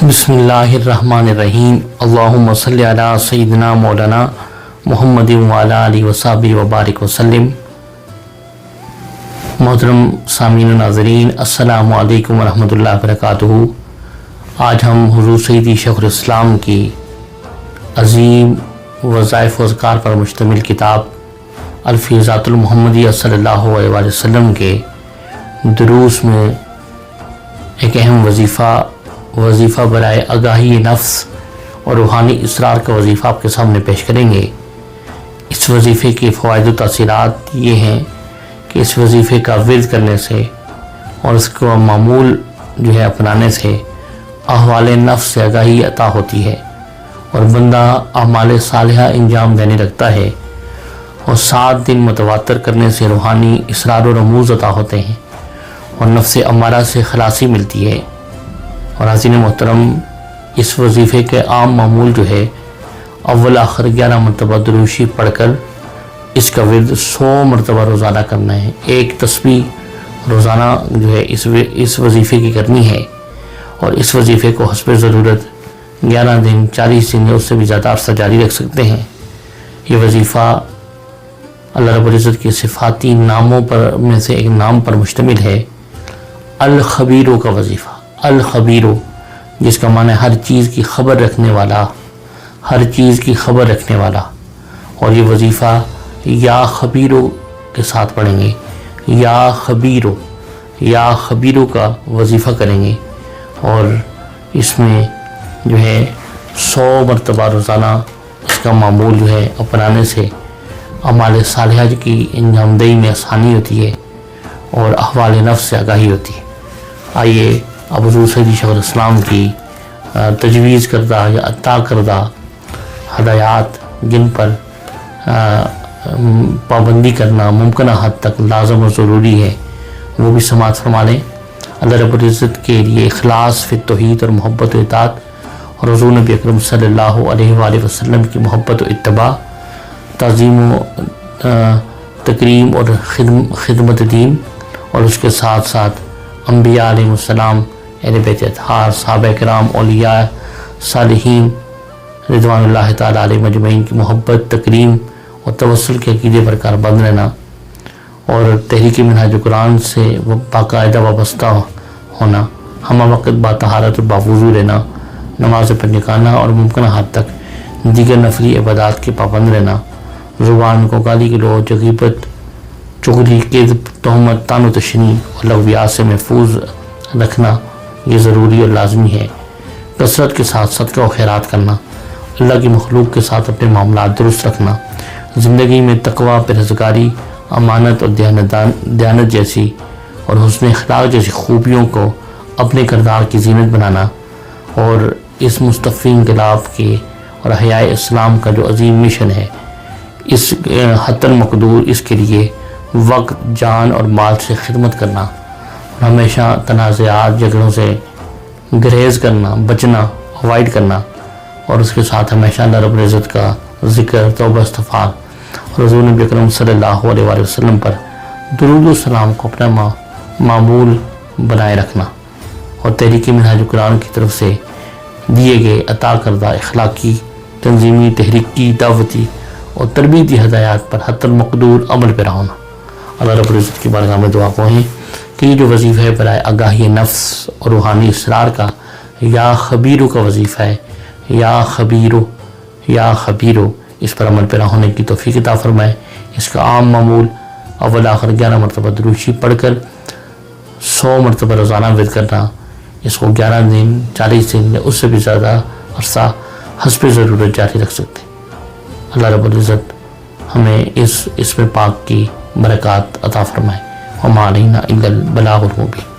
بسم اللہ الرحمن الرحیم اللہم صلی علی سیدنا مولانا محمد وعلی آلہ وصحبہ وبارک وسلم۔ محترم سامعین و ناظرین، السلام علیکم ورحمۃ اللہ وبرکاتہ۔ آج ہم حضور سیدی شیخ الاسلام کی عظیم وظائف و اذکار پر مشتمل کتاب الفیضات المحمدیہ صلی اللہ علیہ وآلہ وسلم کے دروس میں ایک اہم وظیفہ برائے آگاہی نفس اور روحانی اسرار کا وظیفہ آپ کے سامنے پیش کریں گے۔ اس وظیفے کے فوائد و تاثیرات یہ ہیں کہ اس وظیفے کا ورد کرنے سے اور اس کو معمول جو ہے اپنانے سے احوال نفس سے آگاہی عطا ہوتی ہے اور بندہ اعمال صالحہ انجام دینے لگتا ہے، اور 7 دن متواتر کرنے سے روحانی اسرار و رموز عطا ہوتے ہیں اور نفس امارہ سے خلاصی ملتی ہے۔ اور حاضرین محترم، اس وظیفے کے عام معمول جو ہے اول آخر 11 مرتبہ دروشی پڑھ کر اس کا ورد 100 مرتبہ روزانہ کرنا ہے۔ ایک تسبیح روزانہ جو ہے اس وظیفے کی کرنی ہے، اور اس وظیفے کو حسب ضرورت 11 دن 40 دن یا اس سے بھی زیادہ عرصہ جاری رکھ سکتے ہیں۔ یہ وظیفہ اللہ رب العزت کے صفاتی ناموں پر میں سے ایک نام پر مشتمل ہے، الخبیرو کا وظیفہ۔ الخبیرو جس کا معنی ہر چیز کی خبر رکھنے والا، ہر چیز کی خبر رکھنے والا۔ اور یہ وظیفہ یا خبیرو کے ساتھ پڑھیں گے، یا خبیرو کا وظیفہ کریں گے، اور اس میں جو ہے 100 مرتبہ روزانہ اس کا معمول جو ہے اپنانے سے اعمال صالحہ کی انجام دہی میں آسانی ہوتی ہے اور احوال نفس سے آگاہی ہوتی ہے۔ آئیے اب حضور سیدی شیخ الاسلام کی تجویز کردہ یا عطا کردہ ہدایات جن پر پابندی کرنا ممکنہ حد تک لازم و ضروری ہے وہ بھی سماعت فرما لیں۔ اللہ رب العزت کے لیے اخلاص فی التوحید اور محبت و اطاعت، اور حضور نبی اکرم صلی اللہ علیہ وآلہ وسلم کی محبت و اتباع، تعظیم و تکریم اور خدمت دین، اور اس کے ساتھ ساتھ انبیاء علیہ السلام، اہل بیت اطہار، صحابہ کرام، اولیاء، صالحین رضوان اللہ تعالیٰ علیہ مجمعین کی محبت، تکریم اور توسل کے عقیدے پر کاربند رہنا، اور تحریک منہاج قرآن سے باقاعدہ وابستہ ہونا، ہمہ وقت باطہارت اور باوضو رہنا، نماز پڑھنا اور ممکنہ حد تک دیگر نفلی عبادات کے پابند رہنا، زبان کو گالی گلوچ، غیبت، چغلی، کذب، تہمت، طعن و تشنیع اور لغویات سے محفوظ رکھنا یہ ضروری اور لازمی ہے۔ کثرت کے ساتھ صدقہ و خیرات کرنا، اللہ کی مخلوق کے ساتھ اپنے معاملات درست رکھنا، زندگی میں تقویٰ، پرہیزگاری، امانت اور دیانت جیسی اور حسن اخلاق جیسی خوبیوں کو اپنے کردار کی زینت بنانا، اور اس مصطفی انقلاب کے اور احیاء اسلام کا جو عظیم مشن ہے، اس حتی المقدور اس کے لیے وقت، جان اور مال سے خدمت کرنا، اور ہمیشہ تنازعات، جھگڑوں سے گریز کرنا، بچنا، اوائڈ کرنا، اور اس کے ساتھ ہمیشہ اللہ رب العزت کا ذکر، توبہ، استغفار اور حضور نبی اکرم صلی اللہ علیہ وآلہ وسلم پر درود و سلام کو اپنا معمول بنائے رکھنا، اور تحریک منہاج قرآن کی طرف سے دیے گئے عطا کردہ اخلاقی، تنظیمی، تحریکی، دعوتی اور تربیتی ہدایات پر حتی المقدور عمل پیرا ہونا۔ اللہ رب العزت کی بارگاہ میں دعا کو ہیں کہ یہ جو وظیفہ ہے برائے آگاہی نفس اور روحانی اسرار کا یا خبیرو کا وظیفہ ہے، یا خبیرو اس پر عمل پیرا ہونے کی توفیق عطا فرمائے۔ اس کا عام معمول اول آخر 11 مرتبہ دروشی پڑھ کر 100 مرتبہ روزانہ ورد کرنا، اس کو 11 دن 40 دن یا اس سے بھی زیادہ عرصہ حسب ضرورت جاری رکھ سکتے ہیں۔ اللہ رب العزت ہمیں اس میں پاک کی برکات عطا فرمائے۔ وما علینا الا البلاغ المبین۔